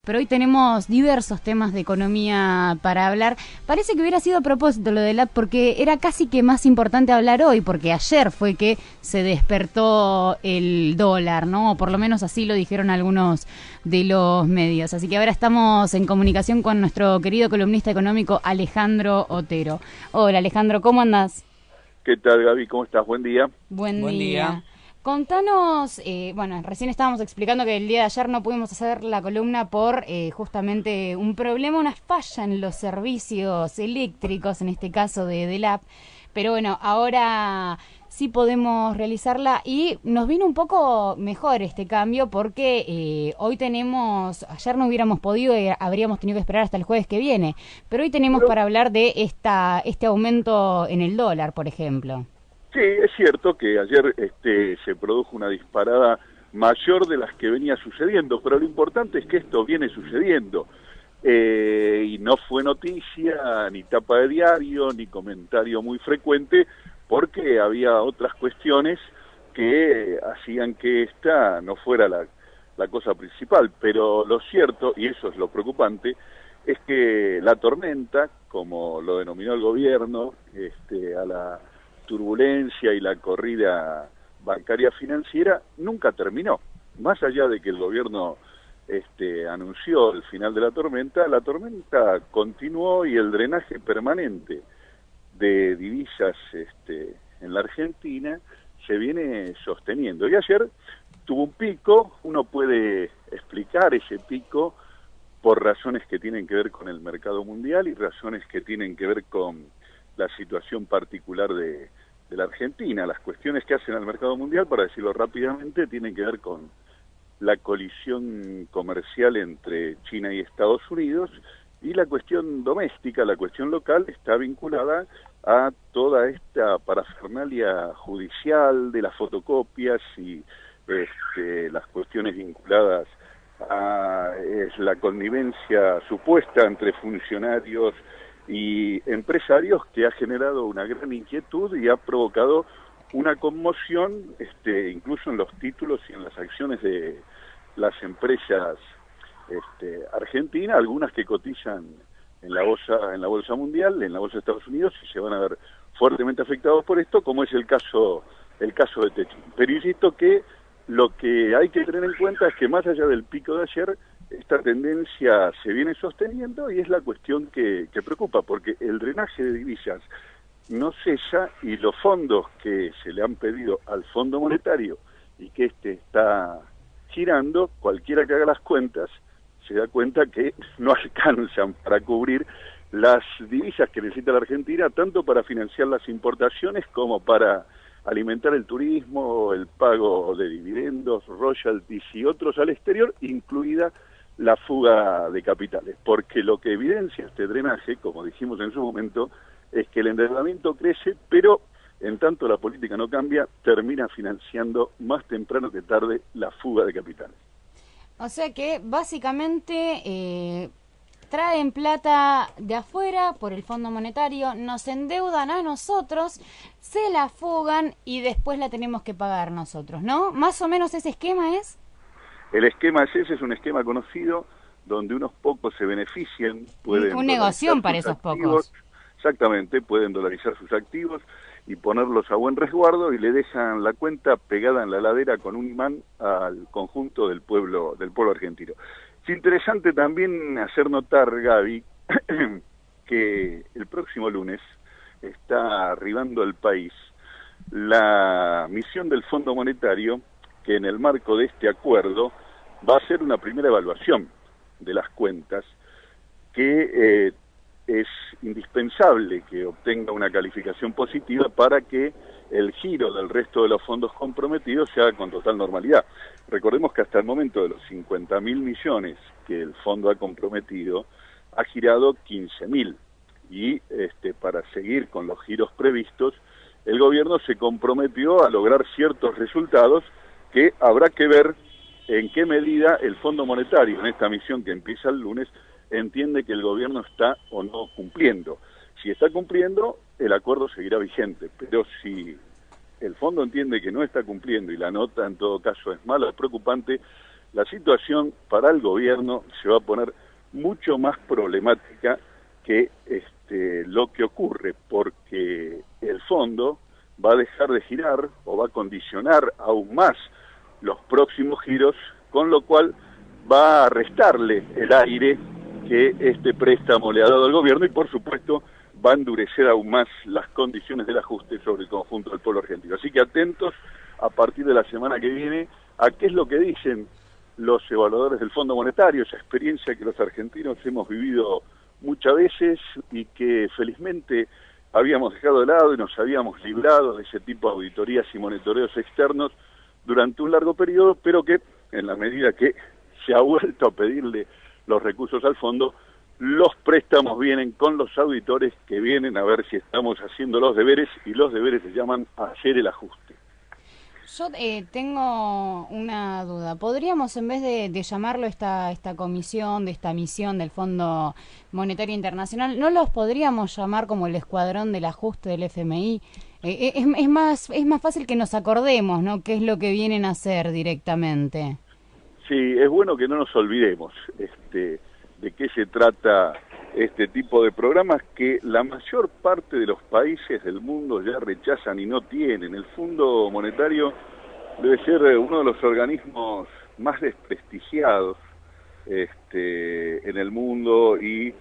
Pero hoy tenemos diversos temas de economía para hablar. Parece que hubiera sido a propósito lo del app porque era casi que más importante hablar hoy, porque ayer fue que se despertó el dólar, ¿no? O por lo menos así lo dijeron algunos de los medios. Así que ahora estamos en comunicación con nuestro querido columnista económico Alejandro Otero. Hola Alejandro, ¿cómo andás? ¿Qué tal, Gaby? ¿Cómo estás? Buen día. Buen Buen día. día. Contanos, bueno, recién estábamos explicando que el día de ayer no pudimos hacer la columna por justamente un problema, una falla en los servicios eléctricos, en este caso del app, pero bueno, ahora sí podemos realizarla y nos vino un poco mejor este cambio porque hoy tenemos, ayer no hubiéramos podido y habríamos tenido que esperar hasta el jueves que viene, pero hoy tenemos Bueno, para hablar de este aumento en el dólar, por ejemplo. sí, es cierto que ayer se produjo una disparada mayor de las que venía sucediendo, pero lo importante es que esto viene sucediendo. Y no fue noticia, ni tapa de diario, ni comentario muy frecuente, porque había otras cuestiones que hacían que esta no fuera la cosa principal. Pero lo cierto, y eso es lo preocupante, es que la tormenta, como lo denominó el gobierno, a la turbulencia y la corrida bancaria financiera nunca terminó. Más allá de que el gobierno anunció el final de la tormenta continuó y el drenaje permanente de divisas en la Argentina se viene sosteniendo. Y ayer tuvo un pico, uno puede explicar ese pico por razones que tienen que ver con el mercado mundial y razones que tienen que ver con la situación particular de la Argentina. Las cuestiones que hacen al mercado mundial, para decirlo rápidamente, tienen que ver con la colisión comercial entre China y Estados Unidos, y la cuestión doméstica, la cuestión local, está vinculada a toda esta parafernalia judicial de las fotocopias y las cuestiones vinculadas a la connivencia supuesta entre funcionarios y empresarios, que ha generado una gran inquietud y ha provocado una conmoción incluso en los títulos y en las acciones de las empresas argentinas, algunas que cotizan en la bolsa mundial, en la bolsa de Estados Unidos, y se van a ver fuertemente afectados por esto, como es el caso de Techin. Pero insisto que lo que hay que tener en cuenta es que más allá del pico de ayer, esta tendencia se viene sosteniendo y es la cuestión que preocupa, porque el drenaje de divisas no cesa y los fondos que se le han pedido al Fondo Monetario y que está girando, cualquiera que haga las cuentas, se da cuenta que no alcanzan para cubrir las divisas que necesita la Argentina, tanto para financiar las importaciones como para alimentar el turismo, el pago de dividendos, royalties y otros al exterior, incluida la fuga de capitales, porque lo que evidencia este drenaje, como dijimos en su momento, es que el endeudamiento crece, pero en tanto la política no cambia, termina financiando más temprano que tarde la fuga de capitales. O sea que básicamente traen plata de afuera por el Fondo Monetario, nos endeudan a nosotros, se la fugan y después la tenemos que pagar nosotros, ¿no? Más o menos ese esquema es. El esquema es ese, es un esquema conocido donde unos pocos se benefician, pueden Un dolarizar negocio para sus esos activos, pocos. exactamente, pueden dolarizar sus activos y ponerlos a buen resguardo y le dejan la cuenta pegada en la ladera con un imán al conjunto del pueblo argentino. Es interesante también hacer notar, Gaby, que el próximo lunes está arribando al país la misión del Fondo Monetario, que en el marco de este acuerdo va a hacer una primera evaluación de las cuentas, que es indispensable que obtenga una calificación positiva para que el giro del resto de los fondos comprometidos se haga con total normalidad. Recordemos que hasta el momento de los 50.000 millones que el fondo ha comprometido, ha girado 15.000, y para seguir con los giros previstos, el gobierno se comprometió a lograr ciertos resultados que habrá que ver en qué medida el Fondo Monetario, en esta misión que empieza el lunes, entiende que el gobierno está o no cumpliendo. Si está cumpliendo, el acuerdo seguirá vigente, pero si el fondo entiende que no está cumpliendo y la nota en todo caso es mala, es preocupante, la situación para el gobierno se va a poner mucho más problemática que lo que ocurre, porque el fondo va a dejar de girar o va a condicionar aún más los próximos giros, con lo cual va a restarle el aire que este préstamo le ha dado al gobierno y por supuesto va a endurecer aún más las condiciones del ajuste sobre el conjunto del pueblo argentino. Así que atentos a partir de la semana que viene a qué es lo que dicen los evaluadores del Fondo Monetario, esa experiencia que los argentinos hemos vivido muchas veces y que felizmente habíamos dejado de lado y nos habíamos librado de ese tipo de auditorías y monitoreos externos durante un largo periodo, pero que en la medida que se ha vuelto a pedirle los recursos al fondo, los préstamos vienen con los auditores que vienen a ver si estamos haciendo los deberes, y los deberes se llaman hacer el ajuste. Yo tengo una duda. ¿Podríamos, en vez de llamarlo esta comisión, de esta misión del Fondo Monetario Internacional, no los podríamos llamar como el escuadrón del ajuste del FMI? Es más fácil que nos acordemos, ¿no?, qué es lo que vienen a hacer directamente. Sí, es bueno que no nos olvidemos de qué se trata este tipo de programas que la mayor parte de los países del mundo ya rechazan y no tienen. El Fondo Monetario debe ser uno de los organismos más desprestigiados en el mundo y,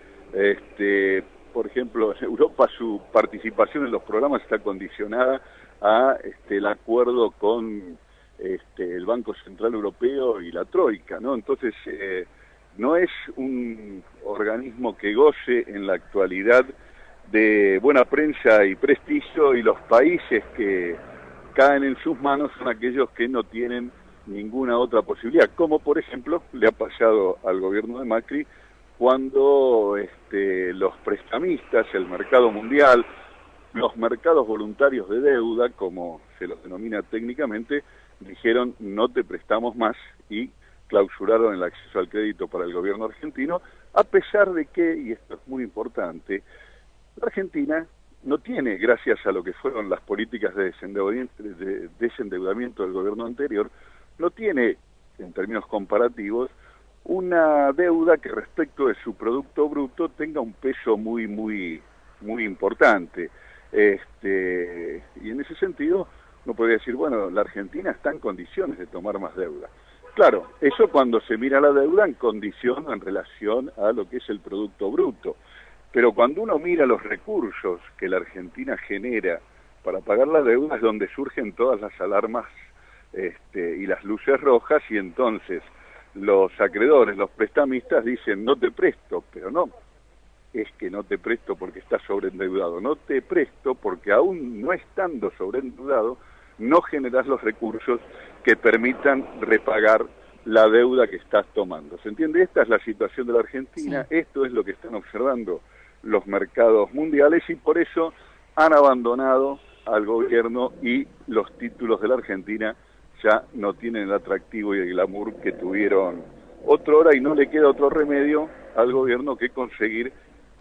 por ejemplo, en Europa su participación en los programas está condicionada a el acuerdo con el Banco Central Europeo y la Troika, ¿no? Entonces, no es un organismo que goce en la actualidad de buena prensa y prestigio, y los países que caen en sus manos son aquellos que no tienen ninguna otra posibilidad, como por ejemplo le ha pasado al gobierno de Macri cuando los prestamistas, el mercado mundial, los mercados voluntarios de deuda, como se los denomina técnicamente, dijeron no te prestamos más y clausuraron el acceso al crédito para el gobierno argentino, a pesar de que, y esto es muy importante, la Argentina no tiene, gracias a lo que fueron las políticas de desendeudamiento del gobierno anterior, no tiene, en términos comparativos, una deuda que respecto de su Producto Bruto tenga un peso muy importante. Y en ese sentido, uno podría decir, bueno, la Argentina está en condiciones de tomar más deuda. Claro, eso cuando se mira la deuda en condición, en relación a lo que es el Producto Bruto. Pero cuando uno mira los recursos que la Argentina genera para pagar la deuda, es donde surgen todas las alarmas y las luces rojas, y entonces los acreedores, los prestamistas dicen no te presto, pero no es que no te presto porque estás sobreendeudado, no te presto porque aún no estando sobreendeudado no generas los recursos que permitan repagar la deuda que estás tomando. ¿Se entiende? Esta es la situación de la Argentina, sí. Esto es lo que están observando los mercados mundiales y por eso han abandonado al gobierno y los títulos de la Argentina ya no tienen el atractivo y el glamour que tuvieron otrora, y no le queda otro remedio al gobierno que conseguir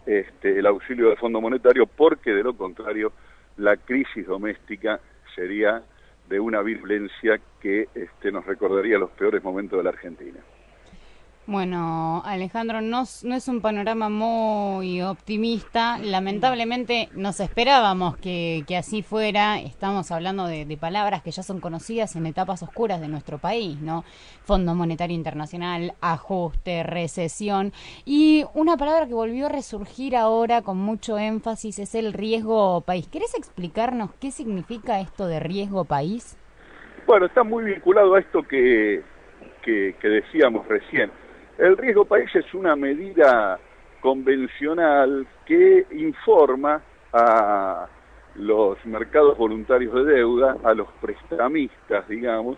el auxilio del Fondo Monetario, porque de lo contrario la crisis doméstica sería de una virulencia que nos recordaría los peores momentos de la Argentina. Bueno, Alejandro, no es un panorama muy optimista. Lamentablemente nos esperábamos que así fuera. Estamos hablando de palabras que ya son conocidas en etapas oscuras de nuestro país, ¿no? Fondo Monetario Internacional, ajuste, recesión. Y una palabra que volvió a resurgir ahora con mucho énfasis es el riesgo país. ¿Querés explicarnos qué significa esto de riesgo país? Bueno, está muy vinculado a esto que decíamos recién. El riesgo país es una medida convencional que informa a los mercados voluntarios de deuda, a los prestamistas, digamos,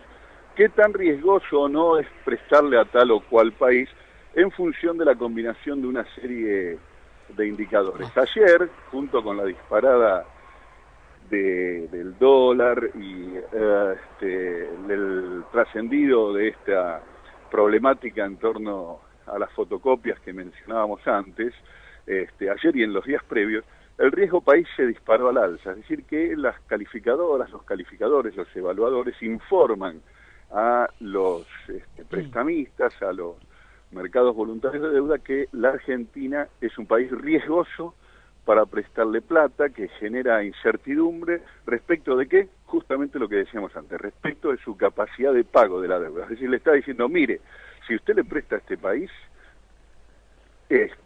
qué tan riesgoso o no es prestarle a tal o cual país en función de la combinación de una serie de indicadores. Ayer, junto con la disparada del dólar y el trascendido de esta problemática en torno a las fotocopias que mencionábamos antes, ayer y en los días previos, el riesgo país se disparó al alza, es decir que las calificadoras, los calificadores, los evaluadores informan a los prestamistas, a los mercados voluntarios de deuda, que la Argentina es un país riesgoso para prestarle plata, que genera incertidumbre respecto de qué, justamente lo que decíamos antes, respecto de su capacidad de pago de la deuda. Es decir, le está diciendo, mire, si usted le presta a este país,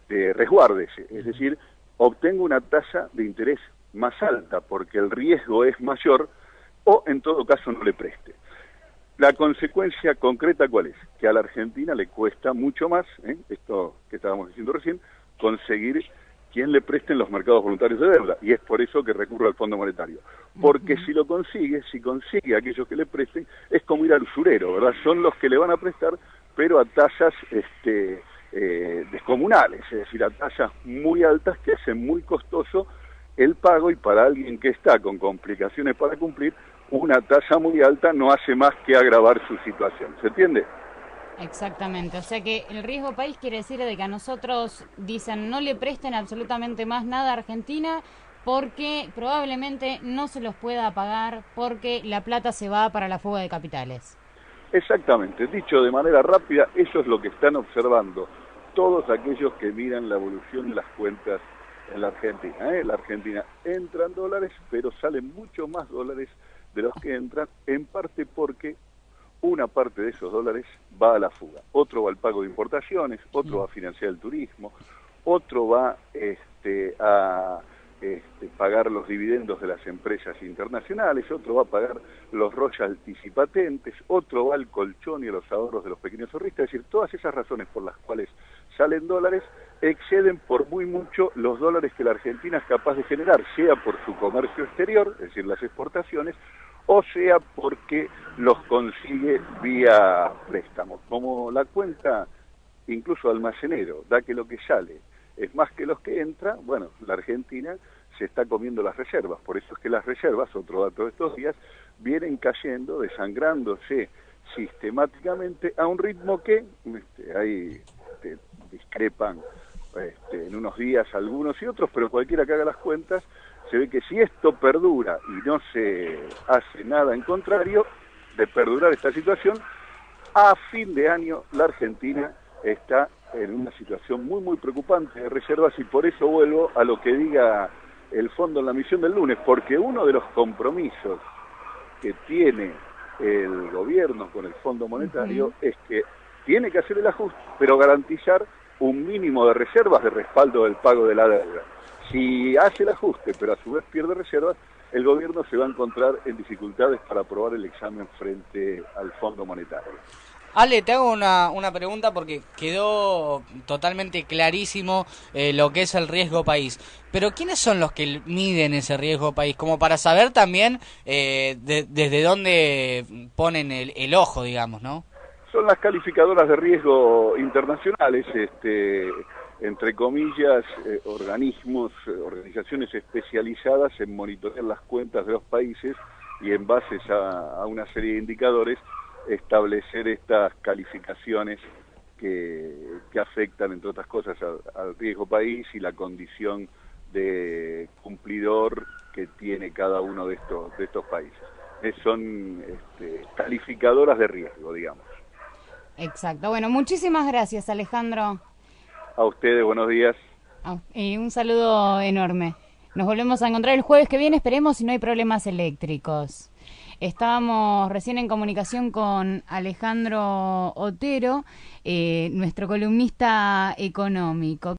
resguárdese, es decir, obtenga una tasa de interés más alta, porque el riesgo es mayor, o en todo caso no le preste. La consecuencia concreta, ¿cuál es? Que a la Argentina le cuesta mucho más, esto que estábamos diciendo recién, conseguir quien le preste en los mercados voluntarios de deuda, y es por eso que recurre al Fondo Monetario. Porque si lo consigue, si consigue a aquellos que le presten, es como ir al usurero, ¿verdad? Son los que le van a prestar, pero a tasas descomunales, es decir, a tasas muy altas que hacen muy costoso el pago, y para alguien que está con complicaciones para cumplir, una tasa muy alta no hace más que agravar su situación. ¿Se entiende? Exactamente, o sea que el riesgo país quiere decir de que a nosotros dicen no le presten absolutamente más nada a Argentina porque probablemente no se los pueda pagar porque la plata se va para la fuga de capitales. Exactamente, dicho de manera rápida, eso es lo que están observando todos aquellos que miran la evolución de las cuentas en la Argentina. La Argentina entra en dólares, pero salen mucho más dólares de los que entran, en parte porque una parte de esos dólares va a la fuga, otro va al pago de importaciones, otro va a financiar el turismo, otro va a pagar los dividendos de las empresas internacionales, otro va a pagar los royalties y patentes, otro va al colchón y a los ahorros de los pequeños ahorristas. Es decir, todas esas razones por las cuales salen dólares exceden por muy mucho los dólares que la Argentina es capaz de generar, sea por su comercio exterior, es decir, las exportaciones, o sea porque los consigue vía préstamos. Como la cuenta, incluso almacenero, da que lo que sale es más que los que entra, bueno, la Argentina se está comiendo las reservas. Por eso es que las reservas, otro dato de estos días, vienen cayendo, desangrándose sistemáticamente a un ritmo que ahí discrepan en unos días algunos y otros, pero cualquiera que haga las cuentas se ve que si esto perdura y no se hace nada en contrario de perdurar esta situación, a fin de año la Argentina está en una situación muy muy preocupante de reservas, y por eso vuelvo a lo que diga el fondo en la misión del lunes, porque uno de los compromisos que tiene el gobierno con el Fondo Monetario es que tiene que hacer el ajuste, pero garantizar un mínimo de reservas de respaldo del pago de la deuda. Si hace el ajuste, pero a su vez pierde reservas, el gobierno se va a encontrar en dificultades para aprobar el examen frente al Fondo Monetario. Ale, te hago una pregunta porque quedó totalmente clarísimo lo que es el riesgo país. Pero ¿quiénes son los que miden ese riesgo país? Como para saber también desde dónde ponen el ojo, digamos, ¿no? Son las calificadoras de riesgo internacionales, entre comillas, organismos, organizaciones especializadas en monitorear las cuentas de los países y en base a una serie de indicadores establecer estas calificaciones que afectan, entre otras cosas, al riesgo país y la condición de cumplidor que tiene cada uno de estos países. Son calificadoras de riesgo, digamos. Exacto. Bueno, muchísimas gracias, Alejandro. A ustedes, buenos días. Un saludo enorme. Nos volvemos a encontrar el jueves que viene, esperemos si no hay problemas eléctricos. Estábamos recién en comunicación con Alejandro Otero, nuestro columnista económico.